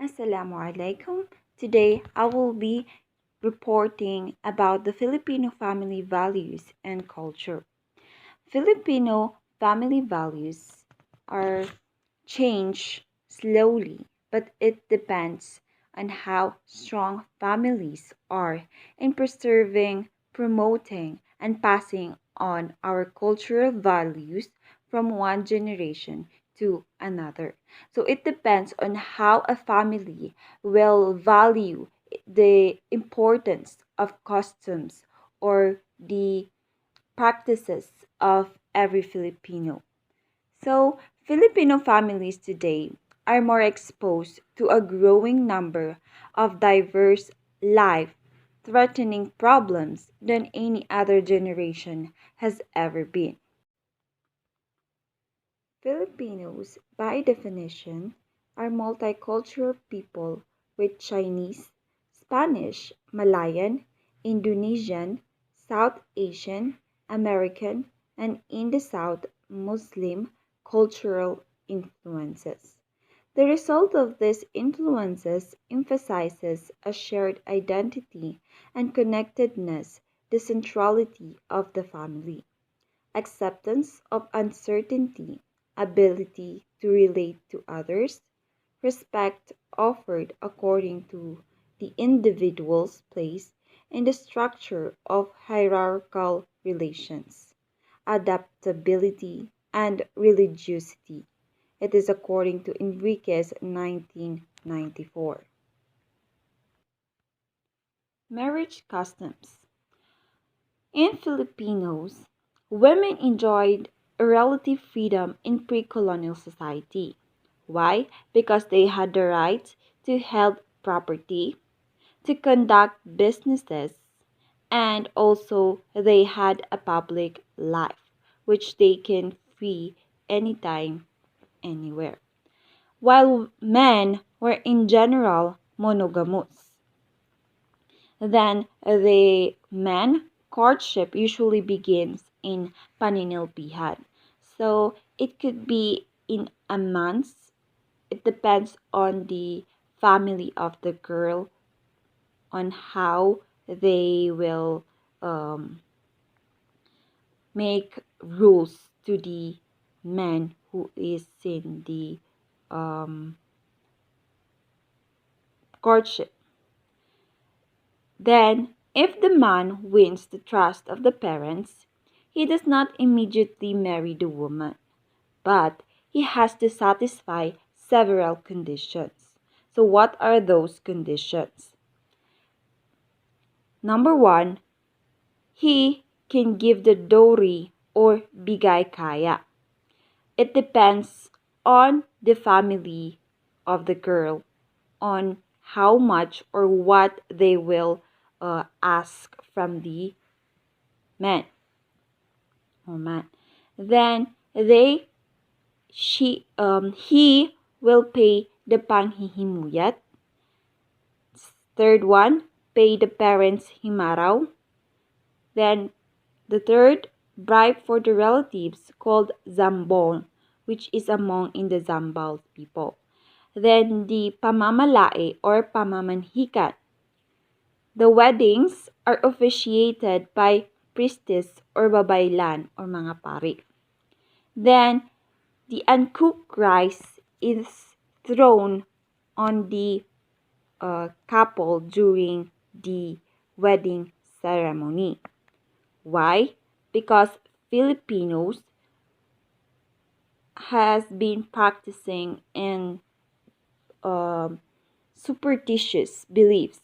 Assalamualaikum. Today I will be reporting about the Filipino family values and culture. Filipino family values are changed slowly, but it depends on how strong families are in preserving, promoting, and passing on our cultural values from one generation to another. So it depends on how a family will value the importance of customs or the practices of every Filipino. So, Filipino families today are more exposed to a growing number of diverse life threatening problems than any other generation has ever been. Filipinos, by definition, are multicultural people with Chinese, Spanish, Malayan, Indonesian, South Asian, American, and in the South, Muslim cultural influences. The result of these influences emphasizes a shared identity and connectedness, the centrality of the family acceptance of uncertainty, ability to relate to others, respect offered according to the individual's place in the structure of hierarchical relations, adaptability, and religiosity. It is according to Enriquez 1994. Marriage customs. In Filipinos, women enjoyed a relative freedom in pre-colonial society. Why? Because they had the right to hold property, to conduct businesses, and also they had a public life, which they can free anytime, anywhere. While men were in general monogamous. Then the man courtship usually begins in paninilbihan. So it could be in a month. It depends on the family of the girl on how they will um, make rules to the man who is in the um, courtship. Then, if the man wins the trust of the parents, he does not immediately marry the woman, but he has to satisfy several conditions. So, what are those conditions? Number one, he can give the dowry or bigay kaya. It depends on the family of the girl on how much or what they will ask from the man or man. Then he will pay the panghihimuyat. Third one, pay the parents himaraw. Then the third, bribe for the relatives called zambon, which is among in the Zambal people. Then the pamamalae or pamamanhikan. The weddings are officiated by priestess or babaylan or mga pari. Then, the uncooked rice is thrown on the couple during the wedding ceremony. Why? Because Filipinos has been practicing in superstitious beliefs.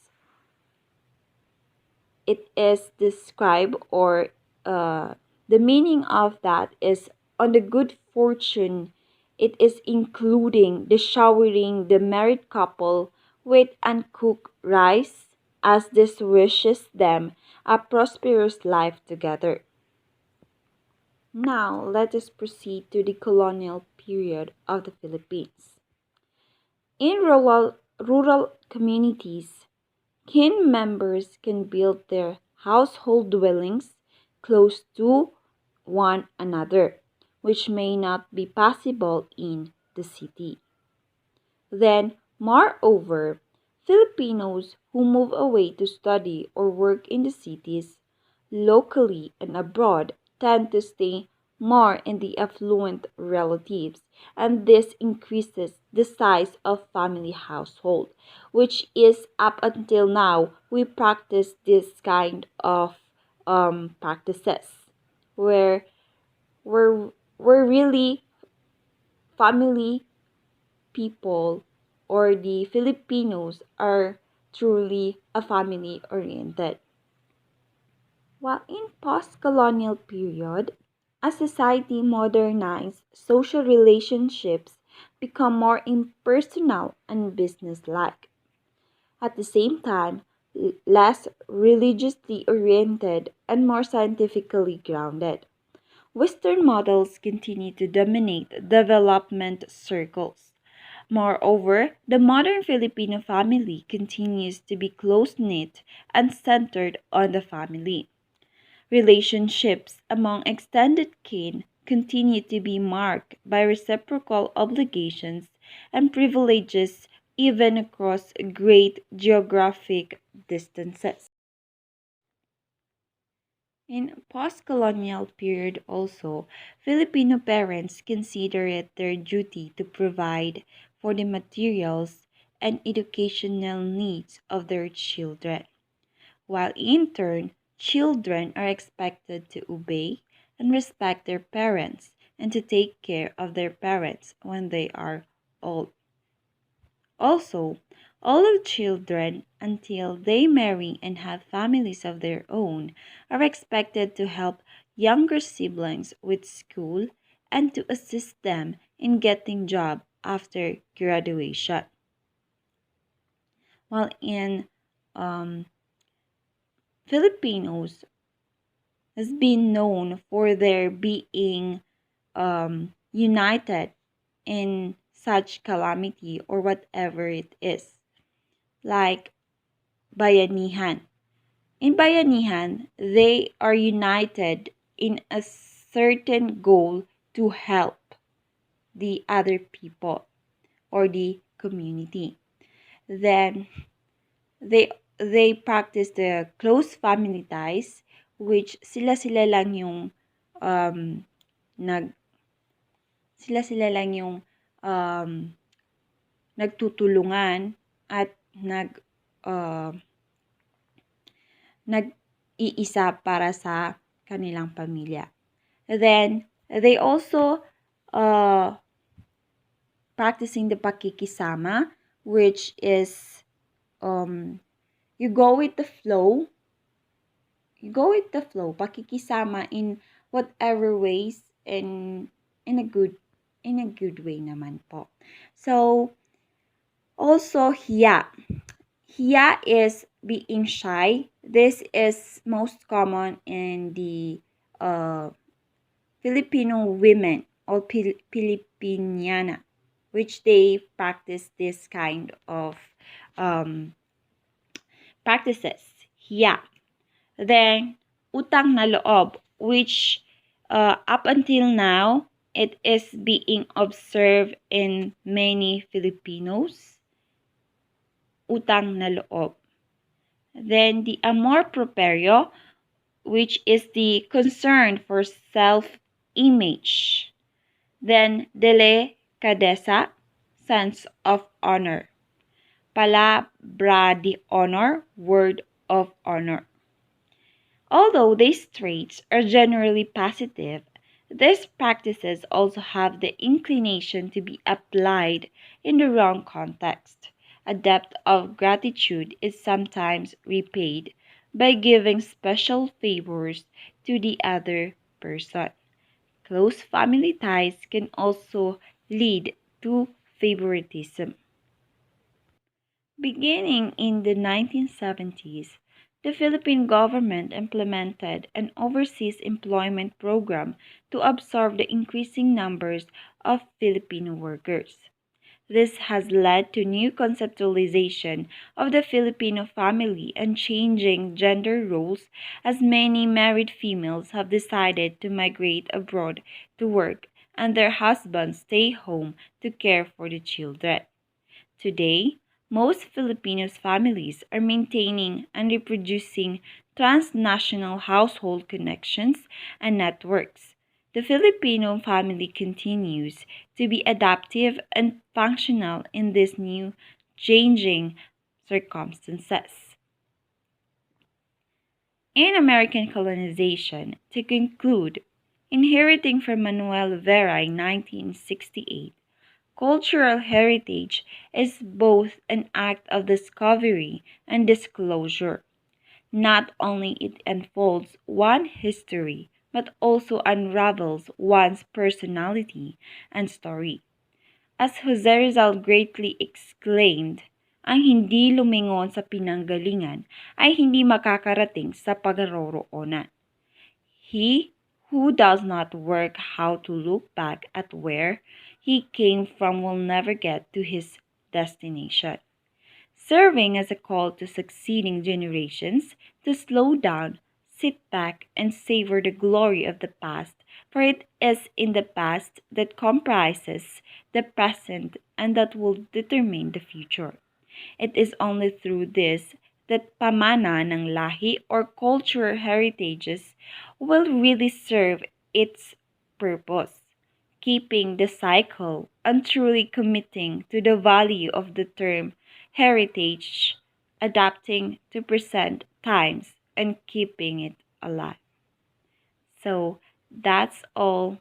It is described or the meaning of that is on the good fortune. It is including the showering the married couple with uncooked rice as this wishes them a prosperous life together. Now let us proceed to the colonial period of the Philippines. In rural communities, kin members can build their household dwellings close to one another, which may not be possible in the city. Then, Moreover, Filipinos who move away to study or work in the cities, locally and abroad, tend to stay more in the affluent relatives, and this increases the size of family household, which is up until now we practice this kind of practices where we're really family people or the Filipinos are truly a family oriented. While in post-colonial period, as society modernized, social relationships become more impersonal and business-like. At the same time, less religiously oriented and more scientifically grounded. Western models continue to dominate development circles. Moreover, the modern Filipino family continues to be close knit and centered on the family. Relationships among extended kin continue to be marked by reciprocal obligations and privileges even across great geographic distances. In post-colonial period also, Filipino parents consider it their duty to provide for the materials and educational needs of their children, while in turn, children are expected to obey and respect their parents and to take care of their parents when they are old. Also, all of children until they marry and have families of their own are expected to help younger siblings with school and to assist them in getting job after graduation. While in um, Filipinos has been known for their being united in such calamity or whatever it is, like bayanihan. In bayanihan, they are united in a certain goal to help the other people or the community. Then they practice the close family ties, which sila-sila lang yung um, nag sila-sila lang yung um, nagtutulungan at uh, nag-iisa para sa kanilang pamilya. Then, they also uh, practicing the pakikisama, which is you go with the flow. You go with the flow. Pakikisama in whatever ways and in a good way naman po. So, also hiya. Hiya is being shy. This is most common in the uh, Filipino women or Filipiniana, which they practice this kind of um, practices. Hiya. Then, utang na loob, which up until now, it is being observed in many Filipinos. Utang na loob. Then, the amor proprio, which is the concern for self-image. Then, delicadeza, sense of honor. Palabra de honor, word of honor. Although these traits are generally positive, these practices also have the inclination to be applied in the wrong context. A debt of gratitude is sometimes repaid by giving special favors to the other person. Close family ties can also lead to favoritism. Beginning in the 1970s, the Philippine government implemented an overseas employment program to absorb the increasing numbers of Filipino workers. This has led to new conceptualization of the Filipino family and changing gender roles as many married females have decided to migrate abroad to work and their husbands stay home to care for the children. Today, most Filipinos families are maintaining and reproducing transnational household connections and networks. The Filipino family continues to be adaptive and functional in these new, changing circumstances. In American colonization, to conclude, inheriting from Manuel Vera in 1968, cultural heritage is both an act of discovery and disclosure. Not only it unfolds one history, but also unravels one's personality and story. As Jose Rizal greatly exclaimed, ang hindi lumingon sa pinanggalingan ay hindi makakarating sa pagkaroroonan. He who does not work how to look back at where he came from will never get to his destination, serving as a call to succeeding generations to slow down, sit back, and savor the glory of the past, for it is in the past that comprises the present and that will determine the future. It is only through this that pamana ng lahi or cultural heritages will really serve its purpose, keeping the cycle and truly committing to the value of the term heritage, adapting to present times and keeping it alive. So that's all